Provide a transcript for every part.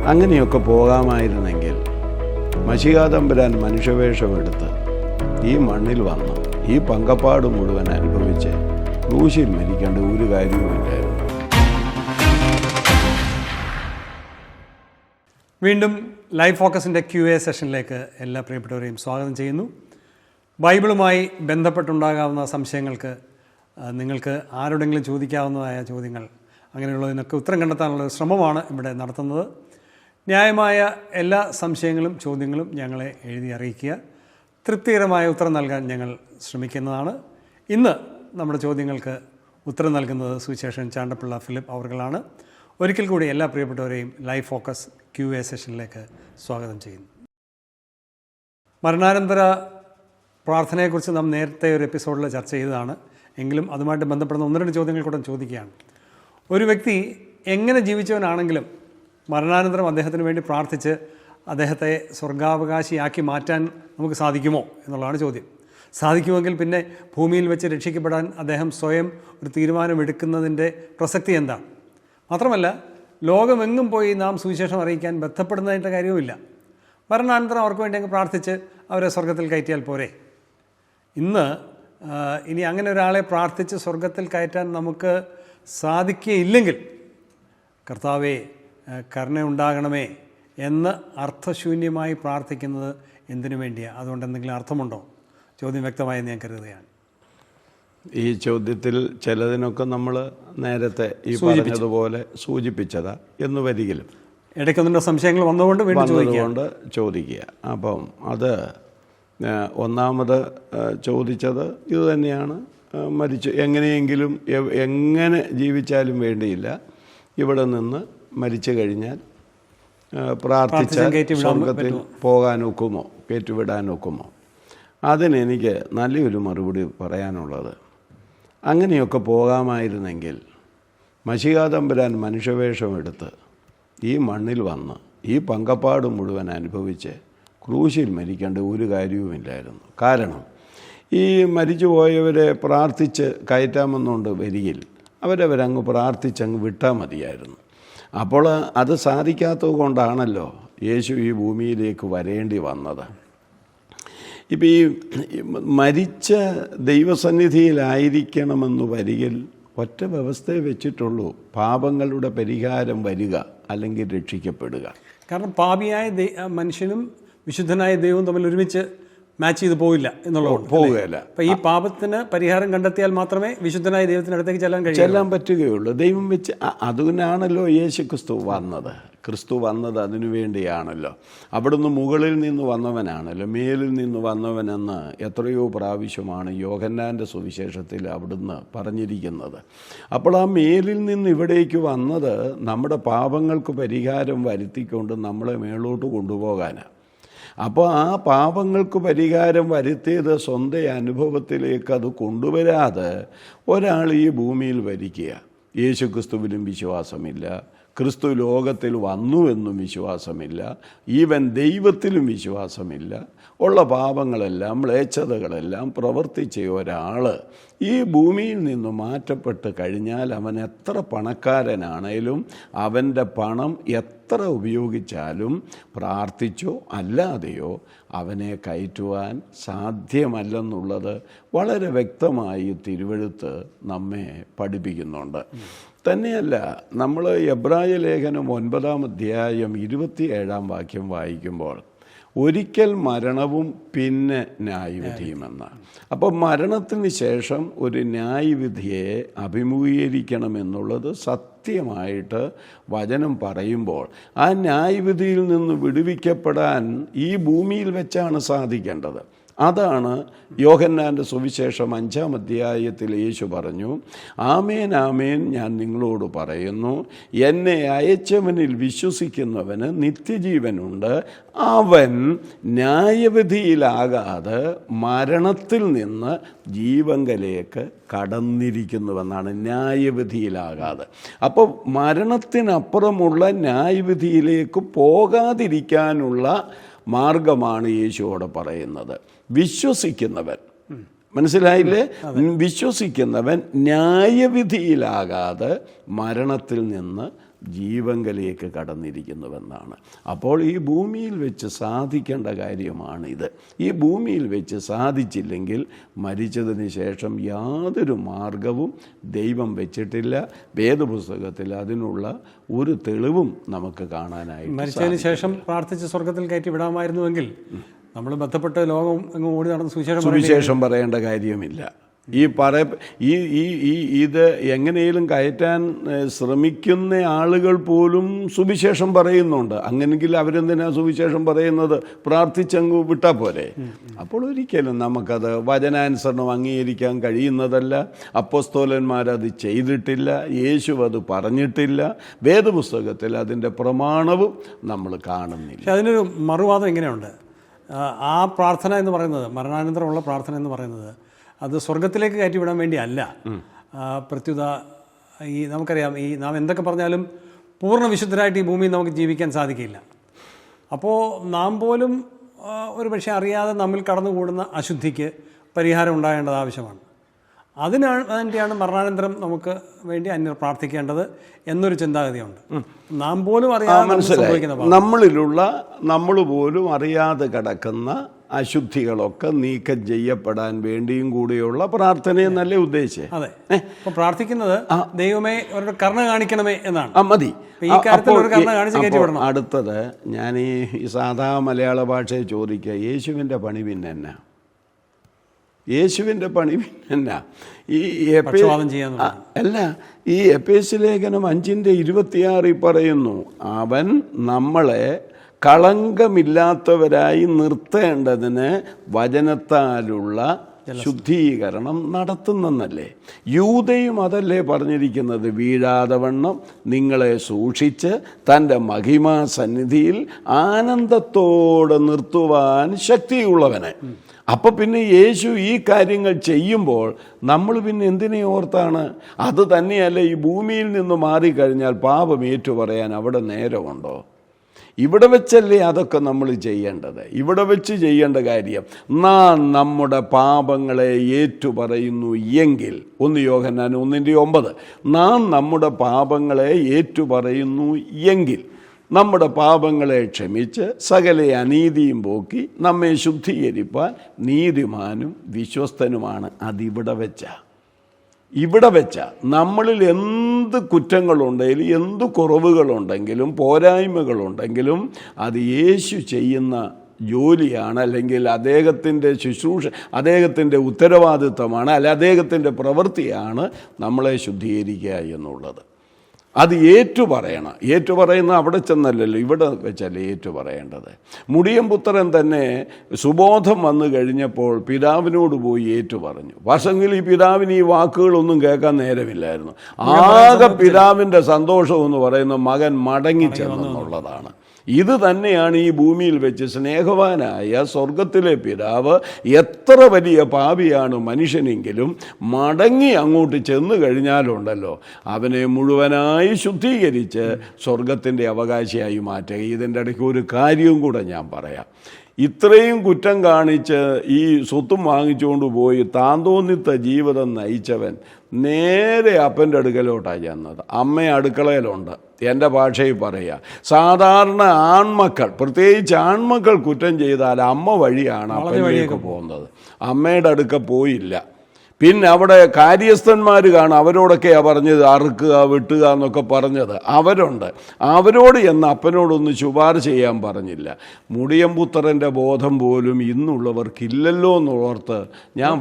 അങ്ങനെയൊക്കെ പോകാമായിരുന്നെങ്കിൽ മശിഹാ തമ്പുരാൻ മനുഷ്യവേഷമെടുത്ത് ഈ മണ്ണിൽ വന്ന് ഈ പങ്കപ്പാട് മുഴുവൻ അനുഭവിച്ച് ക്രൂശിൽ മരിക്കേണ്ട ഒരു കാര്യവുമില്ലായിരുന്നു. വീണ്ടും ലൈഫ് ഫോക്കസിൻ്റെ QA സെഷനിലേക്ക് എല്ലാ പ്രിയപ്പെട്ടവരെയും സ്വാഗതം ചെയ്യുന്നു. ബൈബിളുമായി ബന്ധപ്പെട്ടുണ്ടാകാവുന്ന സംശയങ്ങൾക്ക് നിങ്ങൾക്ക് ആരോടെങ്കിലും ചോദിക്കാവുന്നതായ ചോദ്യങ്ങൾ അങ്ങനെയുള്ളതിനൊക്കെ ഉത്തരം കണ്ടെത്താനുള്ള ശ്രമമാണ് ഇവിടെ നടത്തുന്നത്. ന്യായമായ എല്ലാ സംശയങ്ങളും ചോദ്യങ്ങളും ഞങ്ങളെ എഴുതി അറിയിക്കുക. തൃപ്തികരമായ ഉത്തരം നൽകാൻ ഞങ്ങൾ ശ്രമിക്കുന്നതാണ്. ഇന്ന് നമ്മുടെ ചോദ്യങ്ങൾക്ക് ഉത്തരം നൽകുന്നത് സുവിശേഷൻ ചാണ്ടപ്പിള്ള ഫിലിപ്പ് അവർകളാണ്. ഒരിക്കൽ കൂടി എല്ലാ പ്രിയപ്പെട്ടവരെയും ലൈഫ് ഫോക്കസ് QA സെഷനിലേക്ക് സ്വാഗതം ചെയ്യുന്നു. മരണാനന്തര പ്രാർത്ഥനയെക്കുറിച്ച് നാം നേരത്തെ ഒരു എപ്പിസോഡിൽ ചർച്ച ചെയ്തതാണ്. എങ്കിലും അതുമായിട്ട് ബന്ധപ്പെടുന്ന 1-2 ചോദ്യങ്ങൾ കൂടെ ചോദിക്കുകയാണ്. ഒരു വ്യക്തി എങ്ങനെ ജീവിച്ചവനാണെങ്കിലും മരണാനന്തരം അദ്ദേഹത്തിന് വേണ്ടി പ്രാർത്ഥിച്ച് അദ്ദേഹത്തെ സ്വർഗാവകാശിയാക്കി മാറ്റാൻ നമുക്ക് സാധിക്കുമോ എന്നുള്ളതാണ് ചോദ്യം. സാധിക്കുമെങ്കിൽ പിന്നെ ഭൂമിയിൽ വെച്ച് രക്ഷിക്കപ്പെടാൻ അദ്ദേഹം സ്വയം ഒരു തീരുമാനമെടുക്കുന്നതിൻ്റെ പ്രസക്തി എന്താണ്? മാത്രമല്ല, ലോകമെങ്ങും പോയി നാം സുവിശേഷം അറിയിക്കാൻ ബന്ധപ്പെടുന്നതായിട്ട് കാര്യവുമില്ല. മരണാനന്തരം അവർക്ക് വേണ്ടി അങ്ങ് പ്രാർത്ഥിച്ച് അവരെ സ്വർഗത്തിൽ കയറ്റിയാൽ പോരെ? ഇനി അങ്ങനെ ഒരാളെ പ്രാർത്ഥിച്ച് സ്വർഗത്തിൽ കയറ്റാൻ നമുക്ക് സാധിക്കുകയില്ലെങ്കിൽ കർത്താവേ കരുണയുണ്ടാകണമേ എന്ന് അർത്ഥശൂന്യമായി പ്രാർത്ഥിക്കുന്നത് എന്തിനു വേണ്ടിയാണ്? അതുകൊണ്ട് എന്തെങ്കിലും അർത്ഥമുണ്ടോ? ചോദ്യം വ്യക്തമായെന്ന് ഞാൻ കരുതുകയാണ്. ഈ ചോദ്യത്തിൽ ചിലതിനൊക്കെ നമ്മൾ നേരത്തെ ഈ പറഞ്ഞതുപോലെ സൂചിപ്പിച്ചതാ എന്ന് വരികിലും ഇടയ്ക്കൊന്നിൻ്റെ സംശയങ്ങൾ വന്നതുകൊണ്ട് ചോദിക്കുക. അപ്പം അത് ഒന്നാമത് ചോദിച്ചത് ഇതുതന്നെയാണ്. എങ്ങനെയെങ്കിലും എങ്ങനെ ജീവിച്ചാലും വേണ്ടിയില്ല, ഇവിടെ നിന്ന് മരിച്ചു കഴിഞ്ഞാൽ പ്രാർത്ഥിച്ചാൽ സ്വർഗത്തിൽ പോകാനൊക്കുമോ, കയറ്റിവിടാനൊക്കുമോ? അതിനെനിക്ക് നല്ലൊരു മറുപടി പറയാനുള്ളത്, അങ്ങനെയൊക്കെ പോകാമായിരുന്നെങ്കിൽ മശിഹാ തമ്പുരാൻ മനുഷ്യവേഷമെടുത്ത് ഈ മണ്ണിൽ വന്ന് ഈ പങ്കപ്പാട് മുഴുവൻ അനുഭവിച്ച് ക്രൂശിൽ മരിക്കേണ്ട ഒരു കാര്യവുമില്ലായിരുന്നു. കാരണം ഈ മരിച്ചുപോയവരെ പ്രാർത്ഥിച്ച് കയറ്റാമെന്നുകൊണ്ട് വരികിൽ അവരങ്ങ് പ്രാർത്ഥിച്ചങ്ങ് വിട്ടാൽ മതിയായിരുന്നു. അപ്പോൾ അത് സാധിക്കാത്തത് കൊണ്ടാണല്ലോ യേശു ഈ ഭൂമിയിലേക്ക് വരേണ്ടി വന്നത്. ഇപ്പം ഈ മരിച്ച ദൈവസന്നിധിയിലായിരിക്കണമെന്ന് വരികിൽ ഒറ്റ വ്യവസ്ഥയെ വെച്ചിട്ടുള്ളൂ: പാപങ്ങളുടെ പരിഹാരം വരിക, അല്ലെങ്കിൽ രക്ഷിക്കപ്പെടുക. കാരണം പാപിയായ മനുഷ്യനും വിശുദ്ധനായ ദൈവവും തമ്മിൽ ഒരുമിച്ച് മാച്ച് ചെയ്ത് പോവില്ല എന്നുള്ളത് പോവുകയല്ല. അപ്പം ഈ പാപത്തിന് പരിഹാരം കണ്ടെത്തിയാൽ മാത്രമേ വിശുദ്ധനായ ദൈവത്തിനടുത്തേക്ക് ചെല്ലാൻ പറ്റുകയുള്ളൂ. ദൈവം വെച്ച് അതിനാണല്ലോ യേശു ക്രിസ്തു വന്നത് അതിനു വേണ്ടിയാണല്ലോ. അവിടുന്ന് മുകളിൽ നിന്ന് വന്നവനാണല്ലോ, മേലിൽ നിന്ന് വന്നവനെന്ന് എത്രയോ പ്രാവശ്യമാണ് യോഹന്നാൻ്റെ സുവിശേഷത്തിൽ അവിടുന്ന് പറഞ്ഞിരിക്കുന്നത്. അപ്പോൾ ആ മേലിൽ നിന്ന് ഇവിടേക്ക് വന്നത് നമ്മുടെ പാപങ്ങൾക്ക് പരിഹാരം വരുത്തിക്കൊണ്ട് നമ്മളെ മേളോട്ട് കൊണ്ടുപോകാനാണ്. അപ്പോൾ ആ പാപങ്ങൾക്ക് പരിഹാരം വരുത്തിയത് സ്വന്തം അനുഭവത്തിലേക്ക് അത് കൊണ്ടുവരാതെ ഒരാൾ ഈ ഭൂമിയിൽ വരിക്കുക. യേശു ക്രിസ്തുവിലും വിശ്വാസമില്ല, ക്രിസ്തു ലോകത്തിൽ വന്നുവെന്നും വിശ്വാസമില്ല, ഈവൻ ദൈവത്തിലും വിശ്വാസമില്ല, ഉള്ള പാപങ്ങളെല്ലാം മ്ലേച്ഛതകളെല്ലാം പ്രവർത്തിച്ച ഒരാൾ ഈ ഭൂമിയിൽ നിന്ന് മാറ്റപ്പെട്ട് കഴിഞ്ഞാൽ അവൻ എത്ര പണക്കാരനാണേലും അവൻ്റെ പണം എത്ര ഉപയോഗിച്ചാലും പ്രാർത്ഥിച്ചോ അല്ലാതെയോ അവനെ കയറ്റുവാൻ സാധ്യമല്ലെന്നുള്ളത് വളരെ വ്യക്തമായി തിരുവെഴുത്ത് നമ്മെ പഠിപ്പിക്കുന്നുണ്ട്. തന്നെയല്ല, നമ്മൾ എബ്രായ ലേഖനം 9-ാം അധ്യായം 27-ാം വാക്യം വായിക്കുമ്പോൾ ഒരിക്കൽ മരണവും പിന്നെ ന്യായവിധിയുമെന്നാണ്. അപ്പോൾ മരണത്തിന് ശേഷം ഒരു ന്യായവിധിയെ അഭിമുഖീകരിക്കണമെന്നുള്ളത് സത്യമായിട്ട് വചനം പറയുമ്പോൾ ആ ന്യായവിധിയിൽ നിന്ന് വിടുവിക്കപ്പെടാൻ ഈ ഭൂമിയിൽ വെച്ചാണ് സാധിക്കേണ്ടത്. അതാണ് യോഹന്നാൻ്റെ സുവിശേഷം 5-ാം അധ്യായത്തിൽ യേശു പറഞ്ഞു, ആമേൻ ആമേൻ ഞാൻ നിങ്ങളോട് പറയുന്നു, എന്നെ അയച്ചവനിൽ വിശ്വസിക്കുന്നവന് നിത്യജീവനുണ്ട്, അവൻ ന്യായവിധിയിലാകാതെ മരണത്തിൽ നിന്ന് ജീവങ്കലേക്ക് കടന്നിരിക്കുന്നുവെന്നാണ്. ന്യായവിധിയിലാകാതെ. അപ്പോൾ മരണത്തിനപ്പുറമുള്ള ന്യായവിധിയിലേക്ക് പോകാതിരിക്കാനുള്ള മാർഗമാണ് യേശുവോട് പറയുന്നത്. വിശ്വസിക്കുന്നവൻ, മനസ്സിലായില്ലേ? വിശ്വസിക്കുന്നവൻ ന്യായവിധിയിലാകാതെ മരണത്തിൽ നിന്ന് ജീവങ്കലേക്ക് കടന്നിരിക്കുന്നുവെന്നാണ്. അപ്പോൾ ഈ ഭൂമിയിൽ വെച്ച് സാധിക്കേണ്ട കാര്യമാണിത്. ഈ ഭൂമിയിൽ വെച്ച് സാധിച്ചില്ലെങ്കിൽ മരിച്ചതിന് ശേഷം യാതൊരു മാർഗവും ദൈവം വെച്ചിട്ടില്ല. വേദപുസ്തകത്തിൽ അതിനുള്ള ഒരു തെളിവും നമുക്ക് കാണാനായിട്ട്. മരിച്ചതിന് ശേഷം പ്രാർത്ഥിച്ച് സ്വർഗത്തിൽ കയറ്റി വിടാമായിരുന്നുവെങ്കിൽ നമ്മൾ ബന്ധപ്പെട്ട ലോകം എങ്ങും ഓടി നടന്ന് സുവിശേഷം പറയേണ്ട കാര്യമില്ല. ഇത് എങ്ങനെയും കയറ്റാൻ ശ്രമിക്കുന്ന ആളുകൾ പോലും സുവിശേഷം പറയുന്നുണ്ട്. അങ്ങനെങ്കിൽ അവരെന്തിനാ സുവിശേഷം പറയുന്നത്? പ്രാർത്ഥിച്ചങ്ങ് വിട്ടാൽ പോരെ. അപ്പോൾ ഒരിക്കലും നമുക്കത് വചനാനുസരണം അംഗീകരിക്കാൻ കഴിയുന്നതല്ല. അപ്പോസ്തലന്മാരത് ചെയ്തിട്ടില്ല, യേശു അത് പറഞ്ഞിട്ടില്ല, വേദപുസ്തകത്തിൽ അതിൻ്റെ പ്രമാണവും നമ്മൾ കാണുന്നില്ല. പക്ഷെ അതിനൊരു മറുവാദം ഇങ്ങനെയുണ്ട്. ആ പ്രാർത്ഥന എന്ന് പറയുന്നത്, മരണാനന്തരമുള്ള പ്രാർത്ഥന എന്ന് പറയുന്നത്, അത് സ്വർഗത്തിലേക്ക് കയറ്റിവിടാൻ വേണ്ടിയല്ല. പ്രത്യുത നമുക്കറിയാം, നാം എന്തൊക്കെ പറഞ്ഞാലും പൂർണ്ണ വിശുദ്ധരായിട്ട് ഈ ഭൂമിയിൽ നമുക്ക് ജീവിക്കാൻ സാധിക്കില്ല. അപ്പോൾ നാം പോലും ഒരു പക്ഷേ അറിയാതെ നമ്മിൽ കടന്നുകൂടുന്ന അശുദ്ധിക്ക് പരിഹാരം ഉണ്ടാകേണ്ടത് ആവശ്യമാണ്. അതിനാണ് മരണാനന്തരം നമുക്ക് വേണ്ടി അന്യർ പ്രാർത്ഥിക്കേണ്ടത് എന്നൊരു ചിന്താഗതിയുണ്ട്. നാം പോലും അറിയാതെ നമ്മൾ പോലും അറിയാതെ കിടക്കുന്ന അശുദ്ധികളൊക്കെ നീക്കം ചെയ്യപ്പെടാൻ വേണ്ടിയും കൂടിയുള്ള പ്രാർത്ഥനയെന്നല്ലേ ഉദ്ദേശിച്ചത്? അതെ. അപ്പോൾ പ്രാർത്ഥിക്കുന്നത് ദൈവമേ അവരുടെ കരുണ കാണിക്കണമേ എന്നാണ്. മതി. ഈ കാര്യത്തിൽ ഒരു കരുണ കാണിച്ച് കയറ്റിവിടണം. അടുത്തത് ഞാൻ ഈ സാധാ മലയാള ഭാഷയെ ചോദിക്കുക, യേശുവിൻ്റെ പണി പിന്നെ എന്നാ? യേശുവിൻ്റെ പണി പിന്നെ അല്ല, ഈ എഫേസ്യ ലേഖനം 5:26 പറയുന്നു, അവൻ നമ്മളെ കളങ്കമില്ലാത്തവരായി നിർത്തേണ്ടതിന് വചനത്താലുള്ള ശുദ്ധീകരണം നടത്തുന്നെന്നല്ലേ. യൂദയും അതല്ലേ പറഞ്ഞിരിക്കുന്നത്? വീഴാതെ വണ്ണം നിങ്ങളെ സൂക്ഷിച്ച് തൻ്റെ മഹിമാ സന്നിധിയിൽ ആനന്ദത്തോടെ നിർത്തുവാൻ ശക്തിയുള്ളവനെ. അപ്പോൾ പിന്നെ യേശു ഈ കാര്യങ്ങൾ ചെയ്യുമ്പോൾ നമ്മൾ പിന്നെ എന്തിനെ ഓർത്താണ്? അത് തന്നെയല്ല, ഈ ഭൂമിയിൽ നിന്ന് മാറിക്കഴിഞ്ഞാൽ പാപം ഏറ്റുപറയാൻ അവിടെ നേരമുണ്ടോ? ഇവിടെ വെച്ചല്ലേ അതൊക്കെ നമ്മൾ ചെയ്യേണ്ടത്. ഇവിടെ വെച്ച് ചെയ്യേണ്ട കാര്യം, നാം നമ്മുടെ പാപങ്ങളെ ഏറ്റുപറയുന്നു എങ്കിൽ, 1 യോഹന്നാൻ 1:9, നാം നമ്മുടെ പാപങ്ങളെ ഏറ്റുപറയുന്നു എങ്കിൽ നമ്മുടെ പാപങ്ങളെ ക്ഷമിച്ച് സകല അനീതിയും പോക്കി നമ്മെ ശുദ്ധീകരിപ്പാൻ നീതിമാനും വിശ്വസ്തനുമാണ്. ഇവിടെ വെച്ച നമ്മളിൽ എന്ത് കുറ്റങ്ങളുണ്ടെങ്കിലും എന്ത് കുറവുകളുണ്ടെങ്കിലും പോരായ്മകളുണ്ടെങ്കിലും അത് യേശു ചെയ്യുന്ന ജോലിയാണ്, അല്ലെങ്കിൽ അദ്ദേഹത്തിൻ്റെ ശുശ്രൂഷ, അദ്ദേഹത്തിൻ്റെ ഉത്തരവാദിത്വമാണ്, അല്ല അദ്ദേഹത്തിൻ്റെ പ്രവൃത്തിയാണ് നമ്മളെ ശുദ്ധീകരിക്കുക എന്നുള്ളത്. അത് ഏറ്റുപറയണം. ഏറ്റുപറയുന്ന അവിടെ ചെന്നല്ലല്ലോ, ഇവിടെ വെച്ചല്ലേ ഏറ്റുപറയേണ്ടത്. മുടിയൻ പുത്രൻ തന്നെ സുബോധം വന്നു കഴിഞ്ഞപ്പോൾ പിതാവിനോട് പോയി ഏറ്റുപറഞ്ഞു. പക്ഷെങ്കിൽ ഈ പിതാവിന് ഈ വാക്കുകളൊന്നും കേൾക്കാൻ നേരമില്ലായിരുന്നു. ആകെ പിതാവിൻ്റെ സന്തോഷം എന്ന് പറയുന്ന മകൻ മടങ്ങിച്ചെന്നുള്ളതാണ്. ഇത് തന്നെയാണ് ഈ ഭൂമിയിൽ വെച്ച് സ്നേഹവാനായ സ്വർഗത്തിലെ പിതാവ്, എത്ര വലിയ പാപിയാണ് മനുഷ്യനെങ്കിലും മടങ്ങി അങ്ങോട്ട് ചെന്ന് കഴിഞ്ഞാലുണ്ടല്ലോ അവനെ മുഴുവനായി ശുദ്ധീകരിച്ച് സ്വർഗത്തിൻ്റെ അവകാശിയായി മാറ്റുക. ഇതിൻ്റെ ഇടയ്ക്ക് ഒരു കാര്യവും കൂടെ ഞാൻ പറയാം. ഇത്രയും കുറ്റം കാണിച്ച് ഈ സ്വത്തും വാങ്ങിച്ചുകൊണ്ട് പോയി താന്തോന്നിത്ത ജീവിതം നയിച്ചവൻ നേരെ അപ്പൻ്റെ അടുക്കലോട്ടാണ് ചെന്നത്. അമ്മ അടുക്കളയിലുണ്ട്. എൻ്റെ ഭാഷയിൽ പറയുക, സാധാരണ ആൺമക്കൾ, പ്രത്യേകിച്ച് ആൺമക്കൾ കുറ്റം ചെയ്താൽ അമ്മ വഴിയാണ് അപ്പനിലേക്ക് പോകുന്നത്. അമ്മയുടെ അടുക്ക പോയില്ല. പിന്നെ അവിടെ കാര്യസ്ഥന്മാർ കാണും, അവരോടൊക്കെയാണ് പറഞ്ഞത് അറുക്കുക വെട്ടുക എന്നൊക്കെ പറഞ്ഞത്. അവരോട് എന്ന് അപ്പനോടൊന്ന് ശുപാർശ ചെയ്യാൻ പറഞ്ഞില്ല. മുടിയമ്പുത്രൻ്റെ ബോധം പോലും ഇന്നുള്ളവർക്കില്ലല്ലോ എന്നോർത്ത് ഞാൻ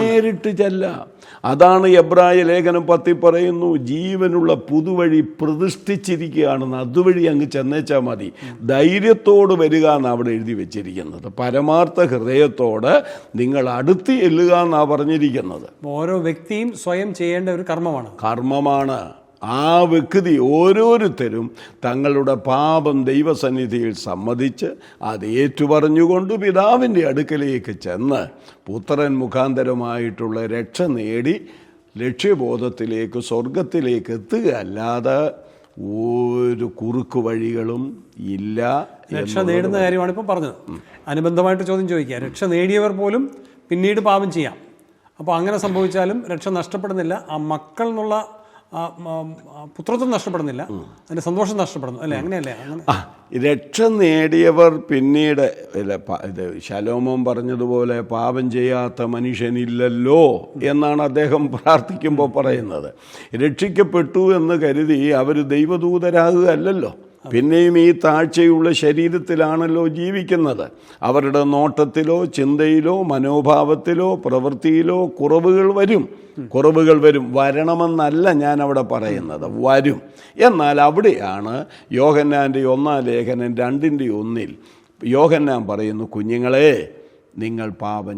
നേരിട്ട് ചെല്ലാം. അതാണ് എബ്രായ ലേഖനം 10 പറയുന്നു, ജീവനുള്ള പുതുവഴി പ്രതിഷ്ഠിച്ചിരിക്കുകയാണെന്ന്. അതുവഴി അങ്ങ് ചെന്നേച്ചാൽ മതി. ധൈര്യത്തോട് വരിക എന്ന് അവിടെ എഴുതി വെച്ചിരിക്കുന്നത്. പരമാർത്ഥ ഹൃദയത്തോട് നിങ്ങൾ അടുത്ത് എല്ലുക എന്നാണ് പറഞ്ഞിരിക്കുന്നത്. ഓരോ വ്യക്തിയും സ്വയം ചെയ്യേണ്ട ഒരു കർമ്മമാണ്. ആ വ്യക്തി ഓരോരുത്തരും തങ്ങളുടെ പാപം ദൈവസന്നിധിയിൽ സമ്മതിച്ച് അത് ഏറ്റുപറഞ്ഞുകൊണ്ട് പിതാവിൻ്റെ അടുക്കലേക്ക് ചെന്ന് പുത്രൻ മുഖാന്തരമായിട്ടുള്ള രക്ഷ നേടി ലക്ഷ്യബോധത്തിലേക്ക് സ്വർഗത്തിലേക്ക് എത്തുക അല്ലാതെ ഒരു കുറുക്കു വഴികളും ഇല്ല. രക്ഷ നേടുന്ന കാര്യമാണ് ഇപ്പം പറഞ്ഞത്. അനുബന്ധമായിട്ട് ചോദ്യം ചോദിക്കുക, രക്ഷ നേടിയവർ പോലും പിന്നീട് പാപം ചെയ്യാം. അപ്പോൾ അങ്ങനെ സംഭവിച്ചാലും രക്ഷ നഷ്ടപ്പെടുന്നില്ല. ആ മക്കൾ എന്നുള്ള പുത്രത്വം നഷ്ടപ്പെടുന്നില്ല, അതിൻ്റെ സന്തോഷം നഷ്ടപ്പെടുന്നു അല്ലേ? അങ്ങനെയല്ലേ? അങ്ങനെ രക്ഷ നേടിയവർ പിന്നീട് ഇത് ശലോമോൻ പറഞ്ഞതുപോലെ പാപം ചെയ്യാത്ത മനുഷ്യനില്ലല്ലോ എന്നാണ് അദ്ദേഹം പ്രാർത്ഥിക്കുമ്പോൾ പറയുന്നത്. രക്ഷിക്കപ്പെട്ടു എന്ന് കരുതി അവർ ദൈവദൂതരാകുകയല്ലോ, പിന്നെയും ഈ താഴ്ചയുള്ള ശരീരത്തിലാണല്ലോ ജീവിക്കുന്നത്. അവരുടെ നോട്ടത്തിലോ ചിന്തയിലോ മനോഭാവത്തിലോ പ്രവൃത്തിയിലോ കുറവുകൾ വരും. വരണമെന്നല്ല ഞാൻ അവിടെ പറയുന്നത്, വരും. എന്നാൽ അവിടെയാണ് യോഹന്നാൻ്റെ 1-ാം ലേഖനം 2:1 യോഹന്നാൻ പറയുന്നു, കുഞ്ഞുങ്ങളെ നിങ്ങൾ പാപം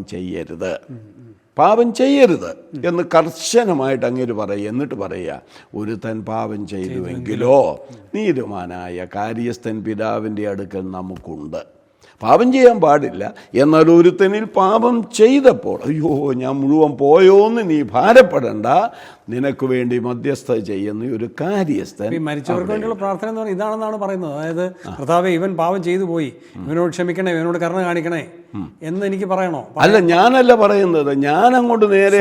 ചെയ്യരുത് എന്ന് കർശനമായിട്ട് അങ്ങേര് പറയുക. എന്നിട്ട് പറയുക, ഒരുത്തൻ പാപം ചെയ്തുവെങ്കിലോ നീതിമാനായ കാര്യസ്ഥൻ പിതാവിൻ്റെ അടുക്കൽ നമുക്കുണ്ട്. പാപം ചെയ്യാൻ പാടില്ല, എന്നാൽ ഒരുത്തനിൽ പാപം ചെയ്തപ്പോൾ അയ്യോ ഞാൻ മുഴുവൻ പോയോന്ന് നീ ഭാരപ്പെടണ്ട, നിനക്ക് വേണ്ടി മധ്യസ്ഥ ചെയ്യുന്ന ഒരു കാര്യസ്ഥൻ. മരിച്ചവർക്ക് വേണ്ടിയുള്ള പ്രാർത്ഥന എന്ന് പറഞ്ഞാൽ ഇതാണെന്നാണ് പറയുന്നത്. അതായത് കർത്താവേ, ഇവൻ പാപം ചെയ്തു പോയി, ഇവനോട് ക്ഷമിക്കണേ, ഇവനോട് കരുണ കാണിക്കണേ എന്ന് എനിക്ക് പറയണോ? അല്ല, ഞാനല്ല പറയുന്നത്. ഞാൻ അങ്ങോട്ട് നേരെ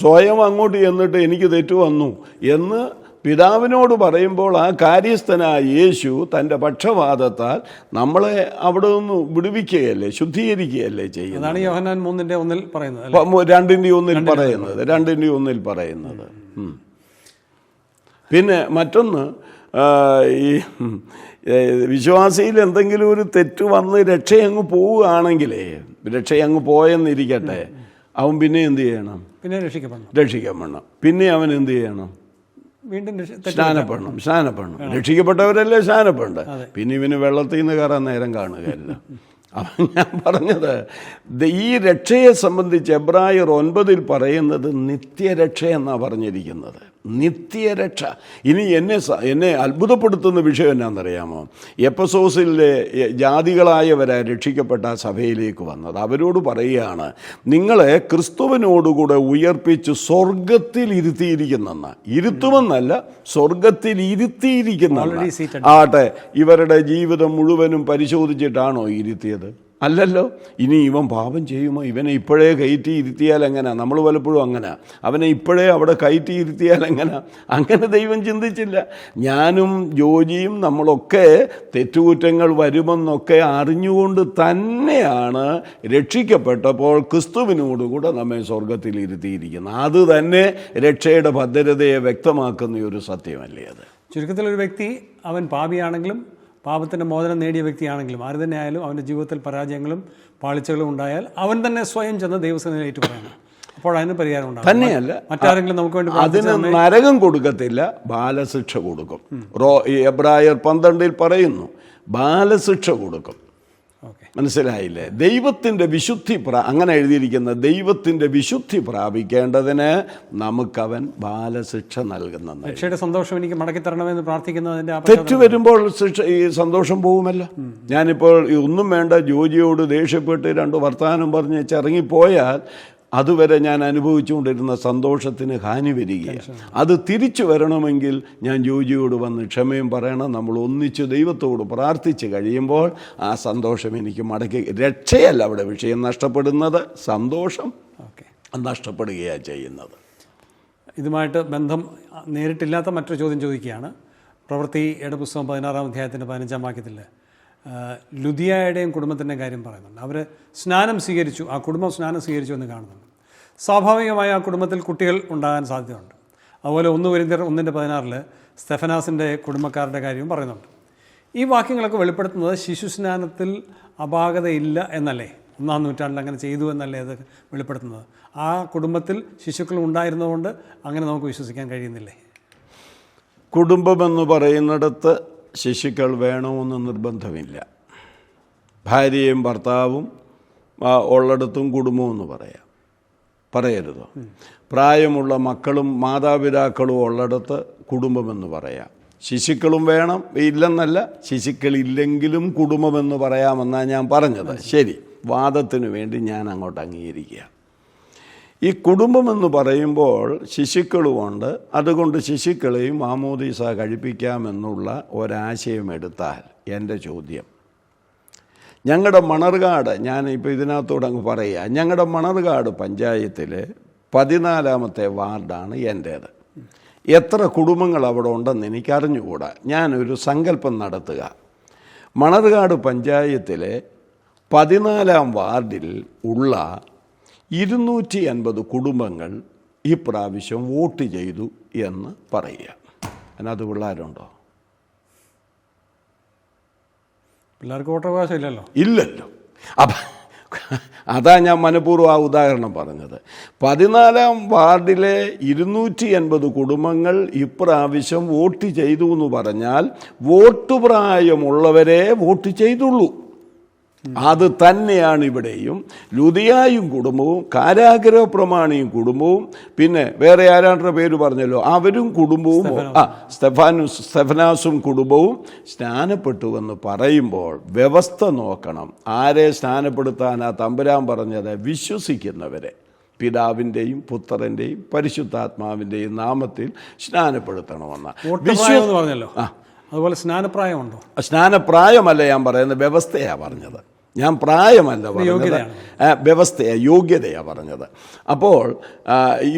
സ്വയം അങ്ങോട്ട് ചെന്നിട്ട് എനിക്ക് തെറ്റു വന്നു എന്ന് പിതാവിനോട് പറയുമ്പോൾ ആ കാര്യസ്ഥനായ യേശു തൻ്റെ പക്ഷപാതത്താൽ നമ്മളെ അവിടെ നിന്ന് വിടുവിക്കുകയല്ലേ, ശുദ്ധീകരിക്കുകയല്ലേ ചെയ്യുന്നത്. അതാണ് യോഹന്നാൻ 3:1 പറയുന്നത്, 2:1 പറയുന്നത്. പിന്നെ മറ്റൊന്ന്, ഈ വിശ്വാസിയിൽ എന്തെങ്കിലും ഒരു തെറ്റ് വന്ന് രക്ഷയങ്ങ് പോവുകയാണെങ്കിലേ, രക്ഷയങ്ങ് പോയെന്നിരിക്കട്ടെ, അവൻ പിന്നെ എന്ത് ചെയ്യണം? പിന്നെ രക്ഷിക്കപ്പെടണം. പിന്നെ അവൻ എന്ത് ചെയ്യണം? വീണ്ടും സ്നാനപ്പെടണം. രക്ഷിക്കപ്പെട്ടവരല്ലേ സ്നാനപ്പെടണ്ട. പിന്നെ ഇവന് വെള്ളത്തിൽ നിന്ന് കയറാൻ നേരം കാണുകയല്ല. അപ്പം ഞാൻ പറഞ്ഞത്, ഈ രക്ഷയെ സംബന്ധിച്ച് എബ്രായർ 9 പറയുന്നത് നിത്യരക്ഷ എന്നാണ് പറഞ്ഞിരിക്കുന്നത്. നിത്യരക്ഷ. ഇനി എന്നെ അത്ഭുതപ്പെടുത്തുന്ന വിഷയം എന്നാണെന്നറിയാമോ? എഫെസോസിലെ ജാതികളായവരെ രക്ഷിക്കപ്പെട്ട സഭയിലേക്ക് വന്നത് അവരോട് പറയുകയാണ്, നിങ്ങളെ ക്രിസ്തുവിനോടുകൂടെ ഉയർപ്പിച്ച് സ്വർഗത്തിൽ ഇരുത്തിയിരിക്കുന്നെന്ന. ഇരുത്തുമെന്നല്ല, സ്വർഗത്തിൽ ഇരുത്തിയിരിക്കുന്ന ആട്ടെ. ഇവരുടെ ജീവിതം മുഴുവനും പരിശോധിച്ചിട്ടാണോ ഇരുത്തിയത്? അല്ലല്ലോ. ഇനി ഇവൻ പാപം ചെയ്യുമോ? ഇവനെ ഇപ്പോഴേ കയറ്റി ഇരുത്തിയാൽ എങ്ങനെ? നമ്മൾ പലപ്പോഴും അങ്ങനെ, അവനെ ഇപ്പോഴേ അവിടെ കയറ്റി ഇരുത്തിയാൽ എങ്ങനെ? അങ്ങനെ ദൈവം ചിന്തിച്ചില്ല. ഞാനും ജോജിയും നമ്മളൊക്കെ തെറ്റുകുറ്റങ്ങൾ വരുമെന്നൊക്കെ അറിഞ്ഞുകൊണ്ട് തന്നെയാണ് രക്ഷിക്കപ്പെട്ടപ്പോൾ ക്രിസ്തുവിനോടുകൂടെ നമ്മെ സ്വർഗത്തിൽ ഇരുത്തിയിരിക്കുന്നത്. അത് തന്നെ രക്ഷയുടെ ഭദ്രതയെ വ്യക്തമാക്കുന്ന ഒരു സത്യമല്ലേ അത്? ചുരുക്കത്തിൽ, ഒരു വ്യക്തി അവൻ പാപിയാണെങ്കിലും പാപത്തിൻ്റെ മോചനം നേടിയ വ്യക്തിയാണെങ്കിലും ആര് തന്നെ ആയാലും അവൻ്റെ ജീവിതത്തിൽ പരാജയങ്ങളും പാളിച്ചകളും ഉണ്ടായാൽ അവൻ തന്നെ സ്വയം ചെന്ന് ദൈവസേനയിൽ ഏറ്റുപറയണം. അപ്പോൾ അതിന് പരിഹാരം ഉണ്ടാകും. തന്നെയല്ല, മറ്റാരെങ്കിലും നമുക്ക് വേണ്ടി അതിന് നരകം കൊടുക്കത്തില്ല, ബാലശിക്ഷ കൊടുക്കും. എബ്രായർ 12 പറയുന്നു, ബാലശിക്ഷ കൊടുക്കും. മനസ്സിലായില്ലേ? ദൈവത്തിൻ്റെ വിശുദ്ധി അങ്ങനെ എഴുതിയിരിക്കുന്ന ദൈവത്തിൻ്റെ വിശുദ്ധി പ്രാപിക്കേണ്ടതിന് നമുക്കവൻ ബാലശിക്ഷ നൽകുന്ന. രക്ഷയുടെ സന്തോഷം എനിക്ക് മടക്കി തരണമെന്ന് പ്രാർത്ഥിക്കുന്നതിൻ്റെ തെറ്റ് വരുമ്പോൾ ഈ സന്തോഷം പോകുമല്ലോ. ഞാനിപ്പോൾ ഒന്നും വേണ്ട ജോജിയോട് ദേഷ്യപ്പെട്ട് 2 വർത്തമാനം പറഞ്ഞ് ഇറങ്ങിപ്പോയാൽ അതുവരെ ഞാൻ അനുഭവിച്ചുകൊണ്ടിരുന്ന സന്തോഷത്തിന് ഹാനി വരികയാണ്. അത് തിരിച്ചു വരണമെങ്കിൽ ഞാൻ ജോജിയോട് വന്ന് ക്ഷമയും പറയണം. നമ്മൾ ഒന്നിച്ച് ദൈവത്തോട് പ്രാർത്ഥിച്ച് കഴിയുമ്പോൾ ആ സന്തോഷം എനിക്ക് മടക്കി. രക്ഷയല്ല അവിടെ വിഷയം നഷ്ടപ്പെടുന്നത്, സന്തോഷം നഷ്ടപ്പെടുകയാണ് ചെയ്യുന്നത്. ഇതുമായിട്ട് ബന്ധം നേരിട്ടില്ലാത്ത മറ്റൊരു ചോദ്യം ചോദിക്കുകയാണ്. പ്രവൃത്തിയുടെ പുസ്തകം 16-ാം അധ്യായത്തിൻ്റെ 15-ാം വാക്യത്തിൽ ലുദിയായുടെയും കുടുംബത്തിൻ്റെയും കാര്യം പറയുന്നുണ്ട്. അവർ സ്നാനം സ്വീകരിച്ചു, ആ കുടുംബം സ്നാനം സ്വീകരിച്ചു എന്ന് കാണുന്നുണ്ട്. സ്വാഭാവികമായി ആ കുടുംബത്തിൽ കുട്ടികൾ ഉണ്ടാകാൻ സാധ്യതയുണ്ട്. അതുപോലെ 1 കൊരിന്ത്യർ 1:16 സ്തെഫനാസിൻ്റെ കുടുംബക്കാരുടെ കാര്യവും പറയുന്നുണ്ട്. ഈ വാക്യങ്ങളൊക്കെ വെളിപ്പെടുത്തുന്നത് ശിശുസ്നാനത്തിൽ അപാകതയില്ല എന്നല്ലേ? 1-ാം നൂറ്റാണ്ടിൽ അങ്ങനെ ചെയ്തു എന്നല്ലേ അത് വെളിപ്പെടുത്തുന്നത്? ആ കുടുംബത്തിൽ ശിശുക്കൾ ഉണ്ടായിരുന്നതുകൊണ്ട് അങ്ങനെ നമുക്ക് വിശ്വസിക്കാൻ കഴിയുന്നില്ലേ? കുടുംബമെന്ന് പറയുന്നിടത്ത് ശിശുക്കൾ വേണമെന്ന് നിർബന്ധമില്ല. ഭാര്യയും ഭർത്താവും ഉള്ളിടത്തും കുടുംബമെന്ന് പറയരുതോ? പ്രായമുള്ള മക്കളും മാതാപിതാക്കളും ഉള്ളിടത്ത് കുടുംബമെന്ന് പറയാം. ശിശുക്കളും വേണം ഇല്ലെന്നല്ല, ശിശുക്കളില്ലെങ്കിലും കുടുംബമെന്ന് പറയാമെന്നാണ് ഞാൻ പറഞ്ഞത്. ശരി, വാദത്തിന് വേണ്ടി ഞാൻ അങ്ങോട്ട് അംഗീകരിക്കുക. ഈ കുടുംബമെന്ന് പറയുമ്പോൾ ശിശുക്കളുമുണ്ട്. അതുകൊണ്ട് ശിശുക്കളെയും മാമോദീസ കഴിപ്പിക്കാമെന്നുള്ള ഒരാശയം എടുത്താൽ എൻ്റെ ചോദ്യം, ഞങ്ങളുടെ മണർകാട്, ഞാനിപ്പോൾ ഇതിനകത്തോട് അങ്ങ് പറയുക, ഞങ്ങളുടെ മണർകാട് പഞ്ചായത്തിൽ 14-ാമത്തെ വാർഡാണ് എൻ്റേത്. എത്ര കുടുംബങ്ങൾ അവിടെ ഉണ്ടെന്ന് എനിക്കറിഞ്ഞുകൂടാ. ഞാനൊരു സങ്കല്പം നടത്തുക. മണർകാട് പഞ്ചായത്തിലെ 14-ാം വാർഡിൽ ഉള്ള 250 കുടുംബങ്ങൾ ഈ പ്രാവശ്യം വോട്ട് ചെയ്തു എന്ന് പറയുക. അതിനകത്ത് പിള്ളേരുണ്ടോ? പിള്ളേർക്ക് വോട്ടവകാശം ഇല്ലല്ലോ. ഇല്ലല്ലോ. അപ്പം അതാ ഞാൻ മനഃപൂർവ്വം ആ ഉദാഹരണം പറഞ്ഞത്. 14-ാം വാർഡിലെ 250 കുടുംബങ്ങൾ ഇപ്രാവശ്യം വോട്ട് ചെയ്തു എന്ന് പറഞ്ഞാൽ വോട്ട് പ്രായമുള്ളവരെ വോട്ട് ചെയ്തുള്ളൂ. അത് തന്നെയാണ് ഇവിടെയും. ലുദിയായും കുടുംബവും കാരാഗ്രഹ പ്രമാണിയും കുടുംബവും പിന്നെ വേറെ ആരാണ്ട പേര് പറഞ്ഞല്ലോ, അവരും കുടുംബവും സ്തെഫനാസും കുടുംബവും സ്നാനപ്പെട്ടുവെന്ന് പറയുമ്പോൾ വ്യവസ്ഥ നോക്കണം. ആരെ സ്നാനപ്പെടുത്താനാ തമ്പുരാൻ പറഞ്ഞത്? വിശ്വസിക്കുന്നവരെ, പിതാവിൻ്റെയും പുത്രൻ്റെയും പരിശുദ്ധാത്മാവിൻ്റെയും നാമത്തിൽ സ്നാനപ്പെടുത്തണമെന്ന്. പറഞ്ഞല്ലോ. അതുപോലെ സ്നാനപ്രായമുണ്ടോ? സ്നാനപ്രായമല്ല ഞാൻ പറയുന്നത്, വ്യവസ്ഥയാണ് പറഞ്ഞത്. ഞാൻ പ്രായമല്ല പറഞ്ഞത്, വ്യവസ്ഥയാണ്, യോഗ്യതയാണ് പറഞ്ഞത്. അപ്പോൾ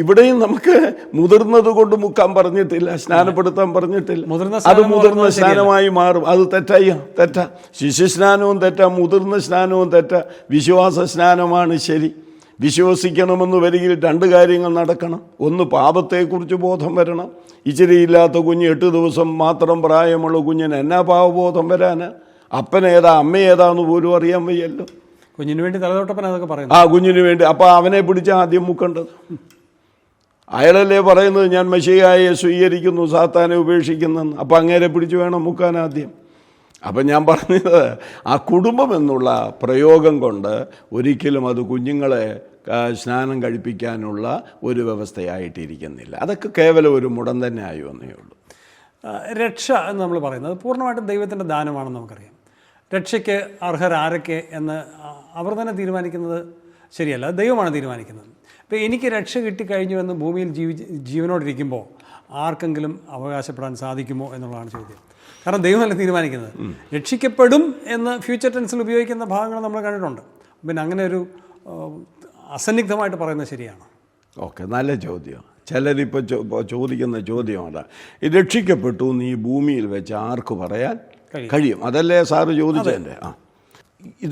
ഇവിടെയും നമുക്ക് മുതിർന്നത് കൊണ്ട് മുക്കാൻ പറഞ്ഞിട്ടില്ല, സ്നാനപ്പെടുത്താൻ പറഞ്ഞിട്ടില്ല. അത് മുതിർന്ന സ്നാനമായി മാറും. അത് തെറ്റാ. ശിശുസ്നാനവും തെറ്റാ, മുതിർന്ന സ്നാനവും തെറ്റാ. വിശ്വാസ സ്നാനമാണ് ശരി. വിശ്വസിക്കണമെന്ന് വരികിൽ 2 കാര്യങ്ങൾ നടക്കണം. ഒന്ന്, പാപത്തെക്കുറിച്ച് ബോധം വരണം. ഇച്ചിരി ഇല്ലാത്ത കുഞ്ഞ് 8 ദിവസം മാത്രം പ്രായമുള്ള കുഞ്ഞിന് എന്നാ പാവബോധം വരാന്? അപ്പനേതാ അമ്മയേതാന്ന് പോലും അറിയാൻ വയ്യല്ലോ. കുഞ്ഞിന് വേണ്ടി തലതൊട്ടപ്പൻ അതൊക്കെ പറയും. കുഞ്ഞിന് വേണ്ടി. അപ്പോൾ അവനെ പിടിച്ച് ആദ്യം മുക്കേണ്ടത്. അയാളല്ലേ പറയുന്നത് ഞാൻ മെശിഹായെ സ്വീകരിക്കുന്നു, സാത്താനെ ഉപേക്ഷിക്കുന്നെന്ന്. അപ്പം അങ്ങേരെ പിടിച്ച് വേണം മുക്കാൻ ആദ്യം. അപ്പം ഞാൻ പറഞ്ഞത് ആ കുടുംബം എന്നുള്ള പ്രയോഗം കൊണ്ട് ഒരിക്കലും അത് കുഞ്ഞുങ്ങളെ സ്നാനം കഴിപ്പിക്കാനുള്ള ഒരു വ്യവസ്ഥയായിട്ടിരിക്കുന്നില്ല. അതൊക്കെ കേവലം ഒരു മുടം തന്നെ ആയി വന്നേ ഉള്ളൂ. രക്ഷ എന്ന് നമ്മൾ പറയുന്നത് പൂർണ്ണമായിട്ടും ദൈവത്തിൻ്റെ ദാനമാണെന്ന് നമുക്കറിയാം. രക്ഷയ്ക്ക് അർഹരാരൊക്കെ എന്ന് അവർ തന്നെ തീരുമാനിക്കുന്നത് ശരിയല്ല, ദൈവമാണ് തീരുമാനിക്കുന്നത്. ഇപ്പോൾ എനിക്ക് രക്ഷ കിട്ടിക്കഴിഞ്ഞു എന്ന് ഭൂമിയിൽ ജീവനോടിരിക്കുമ്പോൾ ആർക്കെങ്കിലും അവകാശപ്പെടാൻ സാധിക്കുമോ എന്നുള്ളതാണ് ചോദ്യം. കാരണം ദൈവമല്ല തീരുമാനിക്കുന്നത്. രക്ഷിക്കപ്പെടും എന്ന് ഫ്യൂച്ചർ ടെൻസിൽ ഉപയോഗിക്കുന്ന ഭാഗങ്ങൾ നമ്മൾ കണ്ടിട്ടുണ്ട്. പിന്നെ അങ്ങനെ ഒരു അസന്നിഗ്ധമായിട്ട് പറയുന്നത് ശരിയാണ്. ഓക്കെ, നല്ല ചോദ്യം. ചിലരിപ്പോൾ ചോദിക്കുന്ന ചോദ്യമല്ല, രക്ഷിക്കപ്പെട്ടു എന്ന് ഈ ഭൂമിയിൽ വെച്ച് ആർക്ക് പറയാൻ കഴിയും? അതല്ലേ സാറ് ചോദിച്ചതിൻ്റെ.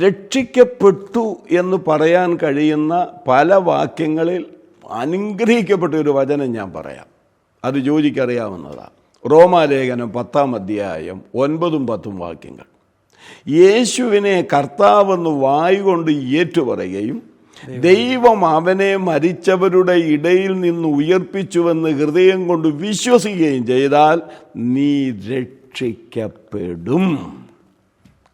രക്ഷിക്കപ്പെട്ടു എന്ന് പറയാൻ കഴിയുന്ന പല വാക്യങ്ങളിൽ അനുഗ്രഹിക്കപ്പെട്ട ഒരു വചനം ഞാൻ പറയാം. അത് ജോലിക്കറിയാവുന്നതാണ്. റോമാലേഖനം 10-ാം അധ്യായം 9-10 വാക്യങ്ങൾ. യേശുവിനെ കർത്താവെന്ന് വായുകൊണ്ട് ഏറ്റുപറയുകയും ദൈവം അവനെ മരിച്ചവരുടെ ഇടയിൽ നിന്ന് ഉയർപ്പിച്ചുവെന്ന് ഹൃദയം കൊണ്ട് വിശ്വസിക്കുകയും ചെയ്താൽ നീ രക്ഷിക്കപ്പെടും.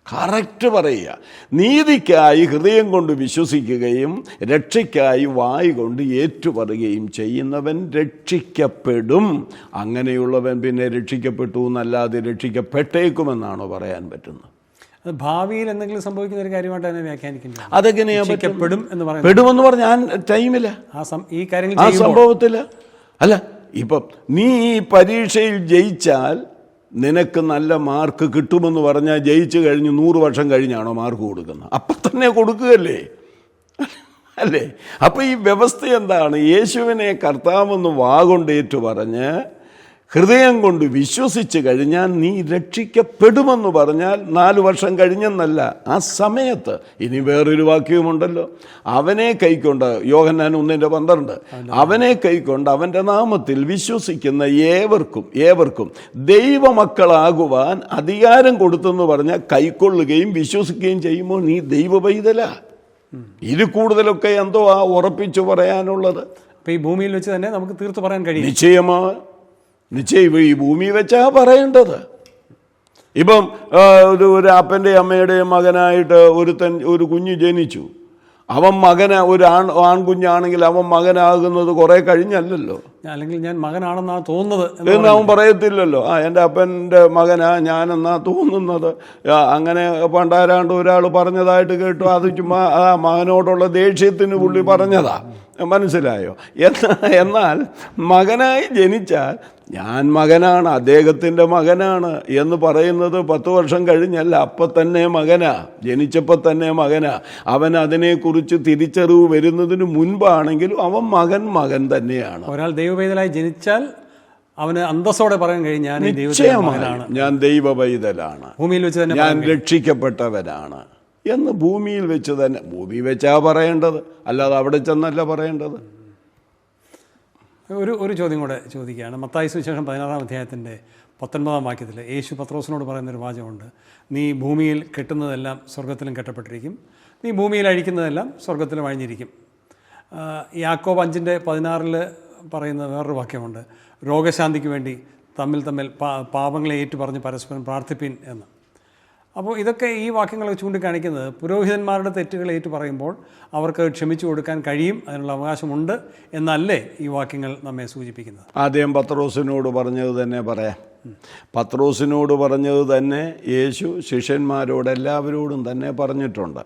കറക്റ്റ് പറയുക. നീതിക്കായി ഹൃദയം കൊണ്ട് വിശ്വസിക്കുകയും രക്ഷയ്ക്കായി വായ് കൊണ്ട് ഏറ്റുപറയുകയും ചെയ്യുന്നവൻ രക്ഷിക്കപ്പെടും. അങ്ങനെയുള്ളവൻ പിന്നെ രക്ഷിക്കപ്പെട്ടു എന്നല്ലാതെ രക്ഷിക്കപ്പെട്ടേക്കുമെന്നാണോ പറയാൻ പറ്റുന്നത്? അത് ഭാവിയിൽ എന്തെങ്കിലും സംഭവിക്കുന്ന ഒരു കാര്യമായിട്ട് തന്നെ വ്യാഖ്യാനിക്കുന്നത്. അതെങ്ങനെയാ പെടും എന്ന് പറയുന്നത്? പെടുമെന്ന് പറഞ്ഞാൽ ഞാൻ ടൈമില്ല, ഈ കാര്യങ്ങൾ ആ സംഭവത്തില്ല. അല്ല, ഇപ്പം നീ ഈ പരീക്ഷയിൽ ജയിച്ചാൽ നിനക്ക് നല്ല മാർക്ക് കിട്ടുമെന്ന് പറഞ്ഞാൽ ജയിച്ചു കഴിഞ്ഞ് 100 വർഷം കഴിഞ്ഞാണോ മാർക്ക് കൊടുക്കുന്നത്? അപ്പം തന്നെ കൊടുക്കുകയല്ലേ, അല്ലേ? അപ്പം ഈ വ്യവസ്ഥ എന്താണ്? യേശുവിനെ കർത്താവെന്ന് വാഗൊണ്ടേറ്റു പറഞ്ഞ് ഹൃദയം കൊണ്ട് വിശ്വസിച്ച് കഴിഞ്ഞാൽ നീ രക്ഷിക്കപ്പെടുമെന്ന് പറഞ്ഞാൽ 4 വർഷം കഴിഞ്ഞെന്നല്ല, ആ സമയത്ത്. ഇനി വേറൊരു വാക്യവുമുണ്ടല്ലോ, അവനെ കൈക്കൊണ്ട്, യോഹന്നാൻ 1:12, അവനെ കൈക്കൊണ്ട് അവൻ്റെ നാമത്തിൽ വിശ്വസിക്കുന്ന ഏവർക്കും ദൈവമക്കളാകുവാൻ അധികാരം കൊടുത്തെന്ന് പറഞ്ഞാൽ കൈക്കൊള്ളുകയും വിശ്വസിക്കുകയും ചെയ്യുമ്പോൾ നീ ദൈവ പൈതലാ. ഇത് കൂടുതലൊക്കെ എന്തോ ഉറപ്പിച്ചു പറയാനുള്ളത്. അപ്പം ഈ ഭൂമിയിൽ വെച്ച് തന്നെ നമുക്ക് തീർത്ത് പറയാൻ കഴിയും. നിശ്ചയം ഈ ഭൂമി വെച്ചാ പറയേണ്ടത്. ഇപ്പം ഒരു അപ്പൻ്റെ അമ്മയുടെയും മകനായിട്ട് ഒരു കുഞ്ഞ് ജനിച്ചു. അവൻ ഒരു ആൺകുഞ്ഞാണെങ്കിൽ അവൻ മകനാകുന്നത് കുറെ കഴിഞ്ഞല്ലല്ലോ. അല്ലെങ്കിൽ ഞാൻ മകനാണെന്നാ തോന്നുന്നത് എന്ന് അവൻ പറയത്തില്ലല്ലോ. എൻ്റെ അപ്പൻ്റെ മകനാ ഞാനെന്നാ തോന്നുന്നത്. അങ്ങനെ പണ്ടാരാണ്ട് ഒരാൾ പറഞ്ഞതായിട്ട് കേട്ടു. അത് ചുമ്മാ ആ മകനോടുള്ള ദേഷ്യത്തിന് പുള്ളി പറഞ്ഞതാ. മനസ്സിലായോ? എന്നാൽ മകനായി ജനിച്ചാൽ ഞാൻ മകനാണ്, അദ്ദേഹത്തിൻ്റെ മകനാണ് എന്ന് പറയുന്നത് 10 വർഷം കഴിഞ്ഞല്ല, അപ്പം തന്നെ മകനാ, ജനിച്ചപ്പോൾ തന്നെ മകനാ. അവൻ അതിനെക്കുറിച്ച് തിരിച്ചറിവ് വരുന്നതിന് മുൻപാണെങ്കിലും അവൻ മകൻ തന്നെയാണ്. ഒരാൾ ദൈവവേദനായി ജനിച്ചാൽ അവന് അന്തസ്സോടെ പറയാൻ കഴിയും ഞാൻ ഈ ദൈവത്തിന്റെ മകനാണ്, ഞാൻ ദൈവ പൈതലാണ്, ഭൂമിയിൽ വെച്ച് തന്നെ ഞാൻ രക്ഷിക്കപ്പെട്ടവനാണ് എന്ന് ഭൂമിയിൽ വെച്ച് തന്നെ, ഭൂമി വെച്ചാ പറയേണ്ടത്, അല്ലാതെ അവിടെ ചെന്നല്ല പറയേണ്ടത്. ഒരു ചോദ്യം കൂടെ ചോദിക്കുകയാണ്. മത്തായി സുവിശേഷം 16-ാം അധ്യായത്തിൻ്റെ 19-ാം വാക്യത്തിൽ യേശു പത്രോസിനോട് പറയുന്നൊരു വാചകമുണ്ട്. നീ ഭൂമിയിൽ കെട്ടുന്നതെല്ലാം സ്വർഗത്തിലും കെട്ടപ്പെട്ടിരിക്കും, നീ ഭൂമിയിൽ അഴിക്കുന്നതെല്ലാം സ്വർഗത്തിലും അഴിഞ്ഞിരിക്കും. യാക്കോബ് 5:16 പറയുന്ന വേറൊരു വാക്യമുണ്ട്, രോഗശാന്തിക്ക് വേണ്ടി തമ്മിൽ പാപങ്ങളെ ഏറ്റുപറഞ്ഞ് പരസ്പരം പ്രാർത്ഥിപ്പിൻ എന്ന്. അപ്പോൾ ഇതൊക്കെ ഈ വാക്യങ്ങൾ ചൂണ്ടിക്കാണിക്കുന്നത് പുരോഹിതന്മാരുടെ തെറ്റുകൾ ഏറ്റു പറയുമ്പോൾ അവർക്ക് ക്ഷമിച്ചു കൊടുക്കാൻ കഴിയും, അതിനുള്ള അവകാശമുണ്ട് എന്നല്ലേ ഈ വാക്യങ്ങൾ നമ്മെ സൂചിപ്പിക്കുന്നത്? ആദ്യം പത്രോസിനോട് പറഞ്ഞത് തന്നെ പറയാം. പത്രോസിനോട് പറഞ്ഞത് തന്നെ യേശു ശിഷ്യന്മാരോട് എല്ലാവരോടും തന്നെ പറഞ്ഞിട്ടുണ്ട്.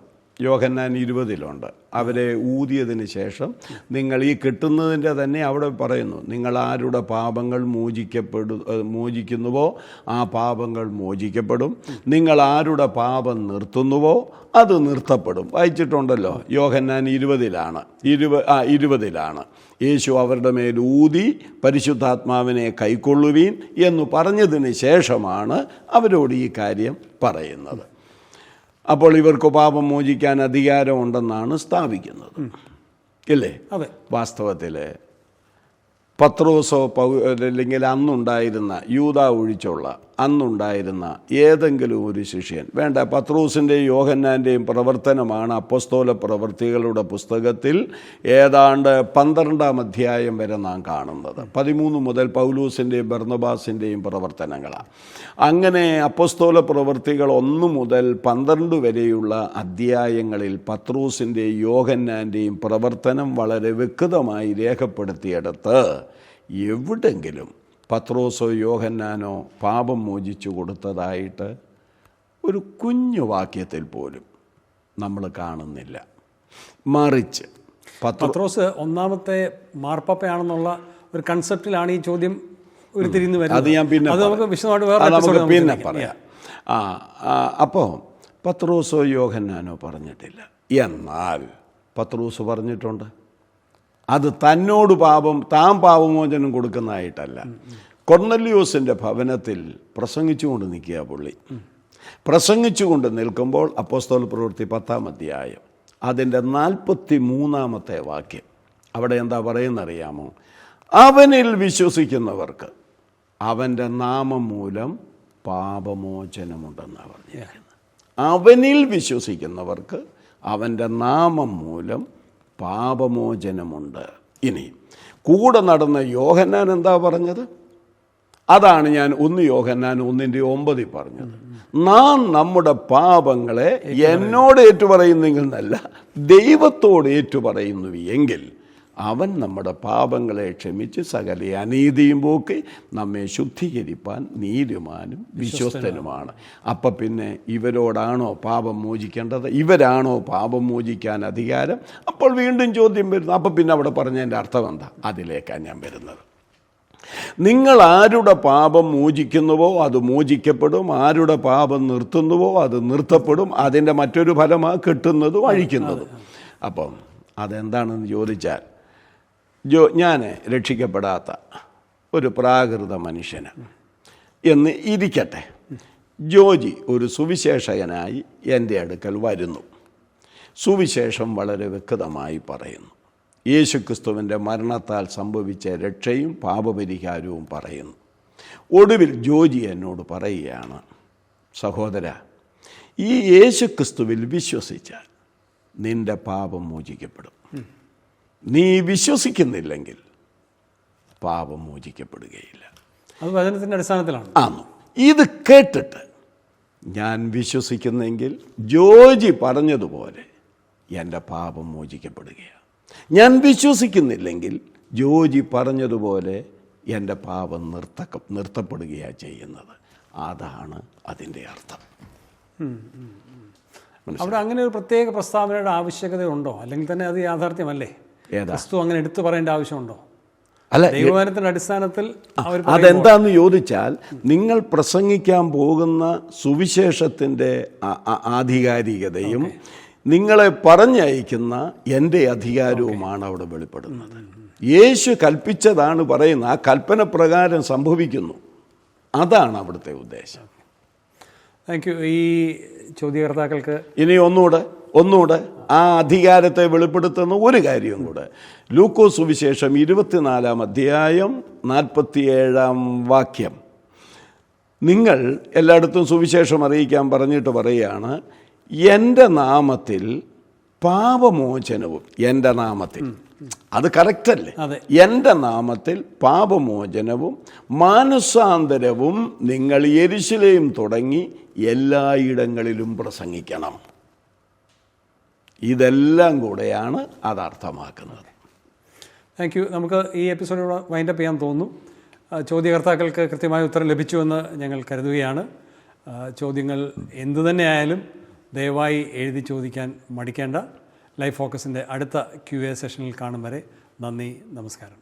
യോഹന്നാൻ 20 അവരെ ഊതിയതിന് ശേഷം നിങ്ങൾ ഈ കിട്ടുന്നതിൻ്റെ തന്നെ അവിടെ പറയുന്നു, നിങ്ങൾ ആരുടെ പാപങ്ങൾ മോചിക്കുന്നുവോ ആ പാപങ്ങൾ മോചിക്കപ്പെടും, നിങ്ങൾ ആരുടെ പാപം നിർത്തുന്നുവോ അത് നിർത്തപ്പെടും. വായിച്ചിട്ടുണ്ടല്ലോ, യോഹന്നാൻ 20 യേശു അവരുടെ മേൽ ഊതി പരിശുദ്ധാത്മാവിനെ കൈക്കൊള്ളുവീൻ എന്ന് പറഞ്ഞതിന് ശേഷമാണ് അവരോട് ഈ കാര്യം പറയുന്നത്. അപ്പോൾ ഇവർക്ക് പാപം മോചിക്കാൻ അധികാരമുണ്ടെന്നാണ് സ്ഥാപിക്കുന്നത്, ഇല്ലേ? അതെ. വാസ്തവത്തിൽ പത്രോസോ അല്ലെങ്കിൽ അന്നുണ്ടായിരുന്ന യൂദാ ഒഴിച്ചുള്ള അന്നുണ്ടായിരുന്ന ഏതെങ്കിലും ഒരു ശിഷ്യൻ, വേണ്ട, പത്രോസിൻ്റെയും യോഹന്നാൻ്റെയും പ്രവർത്തനമാണ് അപ്പോസ്തല പ്രവൃത്തികളുടെ പുസ്തകത്തിൽ ഏതാണ്ട് 12-ാം അധ്യായം വരെ നാം കാണുന്നത്. 13 മുതൽ പൗലൂസിൻ്റെയും ബർന്നബാസിൻ്റെയും പ്രവർത്തനങ്ങളാണ്. അങ്ങനെ അപ്പോസ്തല പ്രവൃത്തികൾ 1 മുതൽ 12 വരെയുള്ള അധ്യായങ്ങളിൽ പത്രോസിൻ്റെയും യോഹന്നാൻ്റെയും പ്രവർത്തനം വളരെ വ്യക്തമായി രേഖപ്പെടുത്തിയെടുത്ത് എവിടെങ്കിലും പത്രോസോ യോഹന്നാനോ പാപം മോചിച്ചു കൊടുത്തതായിട്ട് ഒരു കുഞ്ഞു വാക്യത്തിൽ പോലും നമ്മൾ കാണുന്നില്ല. മറിച്ച് പത്രോസ് ഒന്നാമത്തെ മാർപ്പാപ്പയാണെന്നുള്ള ഒരു കൺസെപ്റ്റിലാണ് ഈ ചോദ്യം ഉരുത്തിരിഞ്ഞു വരുന്നത്. അത് ഞാൻ പിന്നെ പറയാം. അപ്പോൾ പത്രോസോ യോഹന്നാനോ പറഞ്ഞിട്ടില്ല. എന്നാൽ പത്രോസ് പറഞ്ഞിട്ടുണ്ട്. അത് തന്നോട് താൻ പാപമോചനം കൊടുക്കുന്നതായിട്ടല്ല. കൊർന്നല്യോസിൻ്റെ ഭവനത്തിൽ പ്രസംഗിച്ചുകൊണ്ട് നിൽക്കുക പുള്ളി. പ്രസംഗിച്ചുകൊണ്ട് നിൽക്കുമ്പോൾ അപ്പോസ്തല പ്രവൃത്തി 10-ാം അധ്യായം അതിൻ്റെ 43-ാമത്തെ വാക്യം അവിടെ എന്താ പറയുന്നറിയാമോ? അവനിൽ വിശ്വസിക്കുന്നവർക്ക് അവൻ്റെ നാമം മൂലം പാപമോചനമുണ്ടെന്നാണ് പറഞ്ഞിരിക്കുന്നത്. അവനിൽ വിശ്വസിക്കുന്നവർക്ക് അവൻ്റെ നാമം മൂലം പാപമോചനമുണ്ട്. ഇനി കൂടെ നടന്ന യോഹന്നാൻ എന്താ പറഞ്ഞത്? അതാണ് ഞാൻ 1 യോഹന്നാൻ 1:9 പറഞ്ഞത്. നാം നമ്മുടെ പാപങ്ങളെ എന്നോട് ഏറ്റുപറയുന്നെങ്കിൽ എന്നല്ല, ദൈവത്തോട് ഏറ്റുപറയുന്നു എങ്കിൽ അവൻ നമ്മുടെ പാപങ്ങളെ ക്ഷമിച്ച് സകല അനീതിയും പോക്കി നമ്മെ ശുദ്ധീകരിപ്പാൻ നീതിമാനും വിശ്വസ്തനുമാണ്. അപ്പം പിന്നെ ഇവരോടാണോ പാപം മോചിക്കേണ്ടത്? ഇവരാണോ പാപം മോചിക്കാൻ അധികാരം? അപ്പോൾ വീണ്ടും ചോദ്യം വരുന്നു. അപ്പം പിന്നെ അവിടെ പറഞ്ഞതിൻ്റെ അർത്ഥം എന്താ? അതിലേക്കാണ് ഞാൻ വരുന്നത്. നിങ്ങൾ ആരുടെ പാപം മോചിക്കുന്നുവോ അത് മോചിക്കപ്പെടും, ആരുടെ പാപം നിർത്തുന്നുവോ അത് നിർത്തപ്പെടും. അതിൻ്റെ മറ്റൊരു ഫലമാണ് കെട്ടുന്നതും അഴിക്കുന്നതും. അപ്പം അതെന്താണെന്ന് ചോദിച്ചാൽ, ഞാൻ രക്ഷിക്കപ്പെടാത്ത ഒരു പ്രാകൃത മനുഷ്യന് എന്ന് ഇരിക്കട്ടെ, ജോജി ഒരു സുവിശേഷകനായി എൻ്റെ അടുക്കൽ വരുന്നു. സുവിശേഷം വളരെ വ്യക്തമായി പറയുന്നു. യേശുക്രിസ്തുവിൻ്റെ മരണത്താൽ സംഭവിച്ച രക്ഷയും പാപപരിഹാരവും പറയുന്നു. ഒടുവിൽ ജോജി എന്നോട് പറയുകയാണ്, സഹോദര, ഈ യേശുക്രിസ്തുവിൽ വിശ്വസിച്ചാൽ നിൻ്റെ പാപം മോചിക്കപ്പെടും. നീ വിശ്വസിക്കുന്നില്ലെങ്കിൽ പാപം മോചിക്കപ്പെടുകയില്ല. അത് വചനത്തിൻ്റെ അടിസ്ഥാനത്തിലാണ്. ആണോ? ഇത് കേട്ടിട്ട് ഞാൻ വിശ്വസിക്കുന്നെങ്കിൽ ജോജി പറഞ്ഞതുപോലെ എൻ്റെ പാപം മോചിക്കപ്പെടുകയാണ്. ഞാൻ വിശ്വസിക്കുന്നില്ലെങ്കിൽ ജോജി പറഞ്ഞതുപോലെ എൻ്റെ പാപം നിർത്തപ്പെടുകയാണ് ചെയ്യുന്നത്. അതാണ് അതിൻ്റെ അർത്ഥം. അവിടെ അങ്ങനെ ഒരു പ്രത്യേക പ്രസ്താവനയുടെ ആവശ്യകതയുണ്ടോ? അല്ലെങ്കിൽ തന്നെ അത് യാഥാർത്ഥ്യമല്ലേ? ക്രിസ്തു അങ്ങനെ എടുത്തു പറയേണ്ട ആവശ്യമുണ്ടോ? അല്ല, ദൈവവചനത്തിൻ്റെ അടിസ്ഥാനത്തിൽ അതെന്താന്ന് ചോദിച്ചാൽ, നിങ്ങൾ പ്രസംഗിക്കാൻ പോകുന്ന സുവിശേഷത്തിൻ്റെ ആധികാരികതയും നിങ്ങളെ പറഞ്ഞയക്കുന്ന എൻ്റെ അധികാരവുമാണ് അവിടെ വെളിപ്പെടുന്നത്. യേശു കൽപ്പിച്ചതാണ് പറയുന്നത്, ആ കൽപ്പന പ്രകാരം സംഭവിക്കുന്നു. അതാണ് അവിടുത്തെ ഉദ്ദേശം. Thank you. ഈ ചോദ്യകർത്താക്കൾക്ക് ഇനി ഒന്നുകൂടെ ആ അധികാരത്തെ വെളിപ്പെടുത്തുന്ന ഒരു കാര്യം കൂടെ. ലൂക്കോസ് സുവിശേഷം 24 അധ്യായം 47 വാക്യം. നിങ്ങൾ എല്ലായിടത്തും സുവിശേഷം അറിയിക്കാൻ പറഞ്ഞിട്ട് പറയുകയാണ്, എൻ്റെ നാമത്തിൽ പാപമോചനവും. എൻ്റെ നാമത്തിൽ, അത് കറക്റ്റല്ലേ? എൻ്റെ നാമത്തിൽ പാപമോചനവും മാനസാന്തരവും നിങ്ങൾ യെരുശലേം തുടങ്ങി എല്ലായിടങ്ങളിലും പ്രസംഗിക്കണം. ഇതെല്ലാം കൂടെയാണ് അത് അർത്ഥമാക്കുന്നത്. Thank you. നമുക്ക് ഈ എപ്പിസോഡ് വൈൻഡപ്പ് ചെയ്യാൻ തോന്നുന്നു. ചോദ്യകർത്താക്കൾക്ക് കൃത്യമായ ഉത്തരം ലഭിച്ചുവെന്ന് ഞങ്ങൾ കരുതുകയാണ്. ചോദ്യങ്ങൾ എന്തു തന്നെയായാലും ദയവായി എഴുതി ചോദിക്കാൻ മടിക്കേണ്ട. ലൈഫ് ഫോക്കസിൻ്റെ അടുത്ത QA സെഷനിൽ കാണും വരെ നന്ദി, നമസ്കാരം.